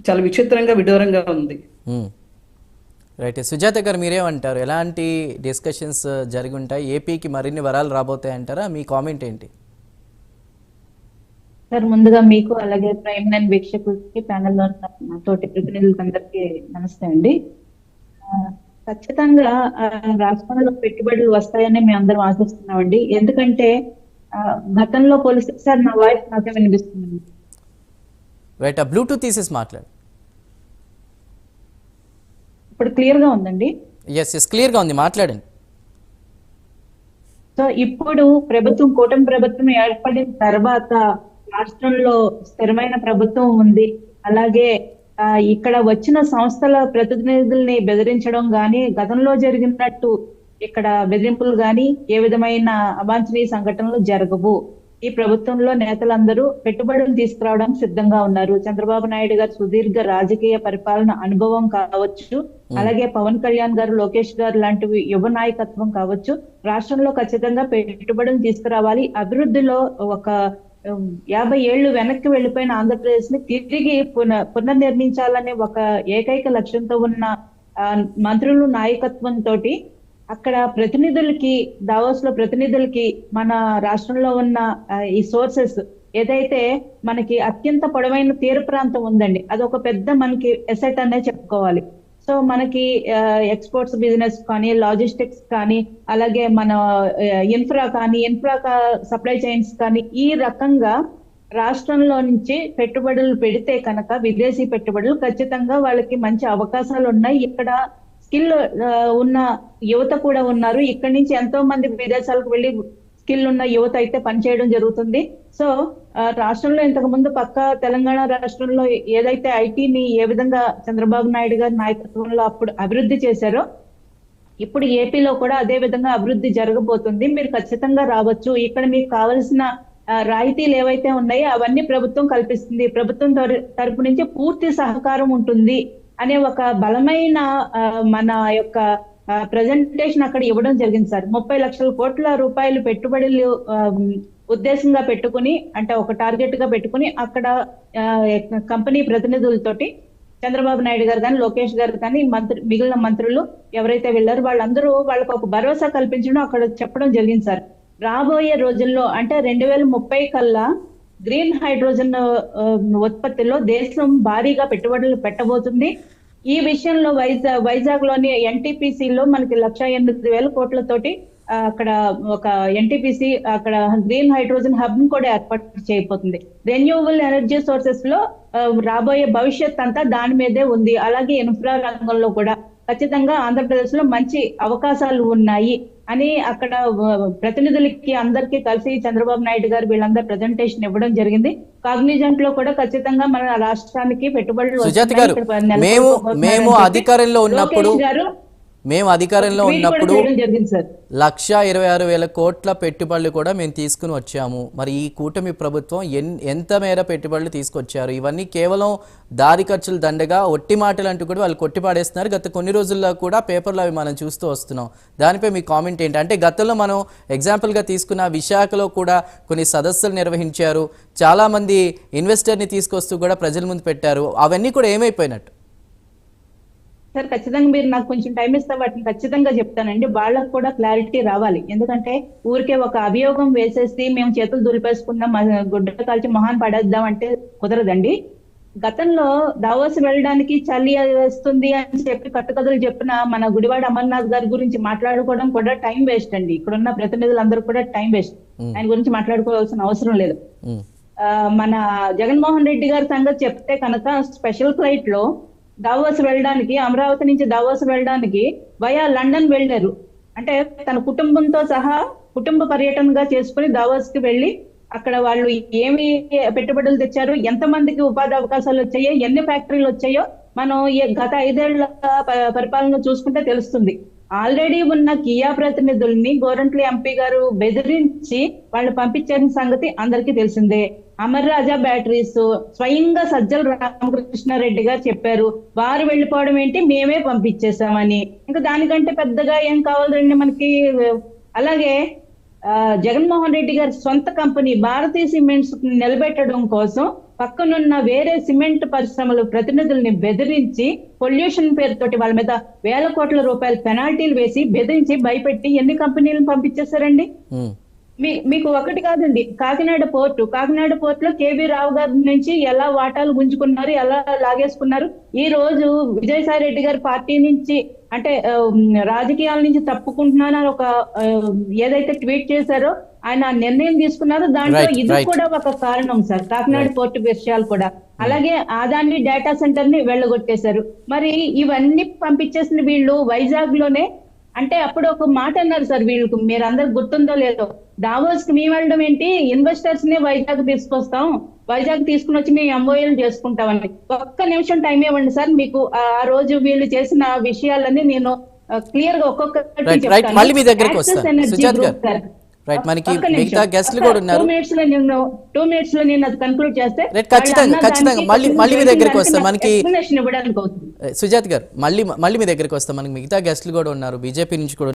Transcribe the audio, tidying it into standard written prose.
చాలా విచిత్రంగా విడ్డూరంగా ఉంది. రైట్. సుజాత గారు మీరేమంటారు? ఎలాంటి డిస్కషన్స్ జరిగి ఉంటాయి? ఏపీకి మరిన్ని వరాలు రాబోతాయి అంటారా? మీ కామెంట్ ఏంటి? సార్, ముందుగా మీకు అలాగే ప్రైమ్ లైన్ వీక్షకులకి ప్యానెల్లో ఉన్న తోటి ప్రతినిధులకి అందరికీ నమస్తే అండి. ఆ, ఖచ్చితంగా రాష్ట్రంలో పెట్టుబడులు వస్తాయని మేము అందరం ఆశిస్తున్నామండి. ఎందుకంటే గతంలో పోలిస్తే, సార్ నా వాయిస్ నాకే వినిపిస్తుంది. రైట్. ఆ బ్లూటూత్ తీసేసి మాట్లాడు. ఇప్పుడు క్లియర్ గా ఉందండి. ఎస్ క్లియర్గా ఉంది, మాట్లాడండి. సో ఇప్పుడు కూటమి ప్రభుత్వం ఏర్పడిన తర్వాత రాష్ట్రంలో స్థిరమైన ప్రభుత్వం ఉంది. అలాగే ఇక్కడ వచ్చిన సంస్థల ప్రతినిధుల్ని బెదిరించడం గాని, గతంలో జరిగినట్టు ఇక్కడ బెదిరింపులు గాని ఏ విధమైన అవాంఛనీయ సంఘటనలు జరగవు. ఈ ప్రభుత్వంలో నేతలందరూ పెట్టుబడులు తీసుకురావడానికి సిద్ధంగా ఉన్నారు. చంద్రబాబు నాయుడు గారు సుదీర్ఘ రాజకీయ పరిపాలన అనుభవం కావచ్చు, అలాగే పవన్ కళ్యాణ్ గారు, లోకేష్ గారు లాంటివి యువ నాయకత్వం కావచ్చు, రాష్ట్రంలో ఖచ్చితంగా పెట్టుబడులు తీసుకురావాలి. అభివృద్ధిలో ఒక 50 ఏళ్లు వెనక్కి వెళ్లిపోయిన ఆంధ్రప్రదేశ్ ని తిరిగి పునర్నిర్మించాలనే ఒక ఏకైక లక్ష్యంతో ఉన్న మంత్రులు నాయకత్వంతో అక్కడ ప్రతినిధులకి, దావోస్ లో ప్రతినిధులకి మన రాష్ట్రంలో ఉన్న ఈ సోర్సెస్ ఏదైతే మనకి అత్యంత పొడవైన తీర ప్రాంతం ఉందండి, అదొక పెద్ద మనకి ఎసెట్ అనే చెప్పుకోవాలి. సో మనకి ఎక్స్పోర్ట్స్ బిజినెస్ కానీ, లాజిస్టిక్స్ కానీ, అలాగే మన ఇన్ఫ్రా సప్లై చైన్స్ కానీ, ఈ రకంగా రాష్ట్రంలో నుంచి పెట్టుబడులు పెడితే కనుక విదేశీ పెట్టుబడులు ఖచ్చితంగా వాళ్ళకి మంచి అవకాశాలు ఉన్నాయి. ఇక్కడ స్కిల్ ఉన్న యువత కూడా ఉన్నారు. ఇక్కడ నుంచి ఎంతో మంది విదేశాలకు వెళ్ళి స్కిల్ ఉన్న యువత అయితే పనిచేయడం జరుగుతుంది. సో రాష్ట్రంలో ఇంతకు ముందు పక్క తెలంగాణ రాష్ట్రంలో ఏదైతే ఐటీని ఏ విధంగా చంద్రబాబు నాయుడు గారి నాయకత్వంలో అప్పుడు అభివృద్ధి చేశారో, ఇప్పుడు ఏపీలో కూడా అదే విధంగా అభివృద్ధి జరగబోతుంది. మీరు ఖచ్చితంగా రావచ్చు. ఇక్కడ మీకు కావలసిన రాయితీలు ఏవైతే ఉన్నాయో అవన్నీ ప్రభుత్వం కల్పిస్తుంది. ప్రభుత్వం తరపు నుంచి పూర్తి సహకారం ఉంటుంది అనే ఒక బలమైన మన యొక్క ప్రజెంటేషన్ అక్కడ ఇవ్వడం జరిగింది సార్. 30 లక్షల కోట్ల రూపాయలు పెట్టుబడులు ఉద్దేశంగా పెట్టుకుని, అంటే ఒక టార్గెట్ గా పెట్టుకుని అక్కడ కంపెనీ ప్రతినిధులతోటి చంద్రబాబు నాయుడు గారు కానీ, లోకేష్ గారు కానీ, మిగిలిన మంత్రులు ఎవరైతే వెళ్ళారో వాళ్ళందరూ వాళ్ళకు ఒక భరోసా కల్పించడం అక్కడ చెప్పడం జరిగింది సార్. రాబోయే రోజుల్లో అంటే 2030 కల్లా గ్రీన్ హైడ్రోజన్ ఉత్పత్తిలో దేశం భారీగా పెట్టుబడులు పెట్టబోతుంది. ఈ విషయంలో వైజాగ్ లోని ఎన్టీపీసీలో మనకి 1,08,000 కోట్లతోటి అక్కడ ఒక ఎన్టీపీసీ అక్కడ గ్రీన్ హైడ్రోజన్ హబ్ ను కూడా ఏర్పాటు చేయబోతుంది. రెన్యూవబుల్ ఎనర్జీ సోర్సెస్ లో రాబోయే భవిష్యత్ అంతా దాని మీదే ఉంది. అలాగే ఇన్ఫ్రా రంగంలో కూడా ఖచ్చితంగా ఆంధ్రప్రదేశ్ లో మంచి అవకాశాలు ఉన్నాయి అని అక్కడ ప్రతినిధులకి అందరికీ కలిసి చంద్రబాబు నాయుడు గారు వీళ్ళందరూ ప్రెజెంటేషన్ ఇవ్వడం జరిగింది. కాగ్నిజెంట్ లో కూడా ఖచ్చితంగా మన రాష్ట్రానికి పెట్టుబడులు సుజాత గారు, మేము అధికారంలో ఉన్నప్పుడు 1,26,000 కోట్ల పెట్టుబడులు కూడా మేము తీసుకుని వచ్చాము. మరి ఈ కూటమి ప్రభుత్వం ఎంత మేర పెట్టుబడులు తీసుకొచ్చారు? ఇవన్నీ కేవలం దారి ఖర్చులు దండగా, ఒట్టి మాటలు అంటూ కూడా వాళ్ళు కొట్టిపాడేస్తున్నారు. గత కొన్ని రోజుల్లో కూడా పేపర్లో అవి మనం చూస్తూ వస్తున్నాం. దానిపై మీ కామెంట్ ఏంటి? అంటే గతంలో మనం ఎగ్జాంపుల్గా తీసుకున్న విశాఖలో కూడా కొన్ని సదస్సులు నిర్వహించారు, చాలామంది ఇన్వెస్టర్ని తీసుకొస్తూ కూడా ప్రజల ముందు పెట్టారు. అవన్నీ కూడా ఏమైపోయినట్టు? సార్ ఖచ్చితంగా మీరు నాకు కొంచెం టైం ఇస్తే వాటిని ఖచ్చితంగా చెప్తానండి. వాళ్ళకు కూడా క్లారిటీ రావాలి. ఎందుకంటే ఊరికే ఒక అభియోగం వేసేసి మేము చేతులు దులిపేసుకుందాం, గుడ్డ కాల్చి మొహాన్ పడేద్దాం అంటే కుదరదండి. గతంలో దావోస్ వెళ్ళడానికి చలి వేస్తుంది అని చెప్పి కట్టుకథలు చెప్పిన మన గుడివాడ అమర్నాథ్ గారి గురించి మాట్లాడుకోవడం కూడా టైం వేస్ట్ అండి. ఇక్కడున్న ప్రతినిధులందరూ కూడా టైం వేస్ట్. ఆయన గురించి మాట్లాడుకోవాల్సిన అవసరం లేదు. మన జగన్మోహన్ రెడ్డి గారి సంగతి చెప్తే కనుక స్పెషల్ ఫ్లైట్ లో దావోస్ వెళ్ళడానికి, అమరావతి నుంచి దావోస్ వెళ్ళడానికి వయా లండన్ వెళ్ళారు. అంటే తన కుటుంబంతో సహా కుటుంబ పర్యటనగా చేసుకుని దావోస్ కి వెళ్ళి అక్కడ వాళ్ళు ఏమి పెట్టుబడులు తెచ్చారు, ఎంతమందికి ఉపాధి అవకాశాలు వచ్చాయో, ఎన్ని ఫ్యాక్టరీలు వచ్చాయో మనం గత 5 ఏళ్ల పరిపాలన చూసుకుంటే తెలుస్తుంది. ఆల్రెడీ ఉన్న కియా ప్రతినిధుల్ని గోరంట్ల ఎంపీ గారు బెదిరించి వాళ్ళు పంపించిన సంగతి అందరికీ తెలిసిందే. అమర్ రాజా బ్యాటరీస్ స్వయంగా సజ్జల రామకృష్ణారెడ్డి గారు చెప్పారు, వారు వెళ్ళిపోవడం ఏంటి, మేమే పంపించేసామని. ఇంకా దానికంటే పెద్దగా ఏం కావాలండి మనకి. అలాగే జగన్మోహన్ రెడ్డి గారి సొంత కంపెనీ భారతీయ సిమెంట్స్ నిలబెట్టడం కోసం పక్కనున్న వేరే సిమెంట్ పరిశ్రమల ప్రతినిధుల్ని బెదిరించి పొల్యూషన్ పేరుతోటి వాళ్ళ మీద వేల కోట్ల రూపాయల పెనాల్టీలు వేసి బెదిరించి భయపెట్టి ఎన్ని కంపెనీలను పంపించేశారండి. మీకు ఒకటి కాదండి, కాకినాడ పోర్టులో కేవీ రావు గారి నుంచి ఎలా వాటాలు గుంజుకున్నారు, ఎలా లాగేసుకున్నారు. ఈ రోజు విజయసాయి రెడ్డి గారి పార్టీ నుంచి అంటే రాజకీయాల నుంచి తప్పుకుంటున్నానని ఒక ఏదైతే ట్వీట్ చేశారో ఆయన నిర్ణయం తీసుకున్నారో దాంట్లో ఇది కూడా ఒక కారణం సార్. కాకినాడ పోర్టు విషయాలు కూడా అలాగే ఆదాని డేటా సెంటర్ ని వెళ్ళగొట్టేశారు. మరి ఇవన్నీ పంపించేసిన వీళ్ళు వైజాగ్ లోనే అంటే అప్పుడు ఒక మాట అన్నారు సార్, వీళ్ళకు మీరు అందరు గుర్తుందో లేదో, దావోస్ కి మేము వెళ్ళడం ఏంటి, ఇన్వెస్టర్స్ నే వైజాగ్ తీసుకొస్తాం, వైజాగ్ తీసుకుని వచ్చి మేము ఎంఓఏలు చేసుకుంటామని. ఒక్క నిమిషం టైం ఇవ్వండి సార్, మీకు ఆ రోజు వీళ్ళు చేసిన విషయాలన్నీ నేను క్లియర్ గా ఒక్కొక్కటి మళ్ళీ మీ దగ్గరకు వస్తాను సుజాత గారు. రైట్, మనకి మిగతా గెస్ట్లు కూడా ఉన్నారు. 2 minutes లో నేను అది కన్క్లూడ్ చేస్తే ఖచ్చితంగా మళ్ళీ మీ దగ్గరకు వస్తాం. మనకి సుజాత్ గారు మళ్ళీ మీ దగ్గరకు వస్తాం. మనకి మిగతా గెస్ట్లు కూడా ఉన్నారు, బీజేపీ నుంచి కూడా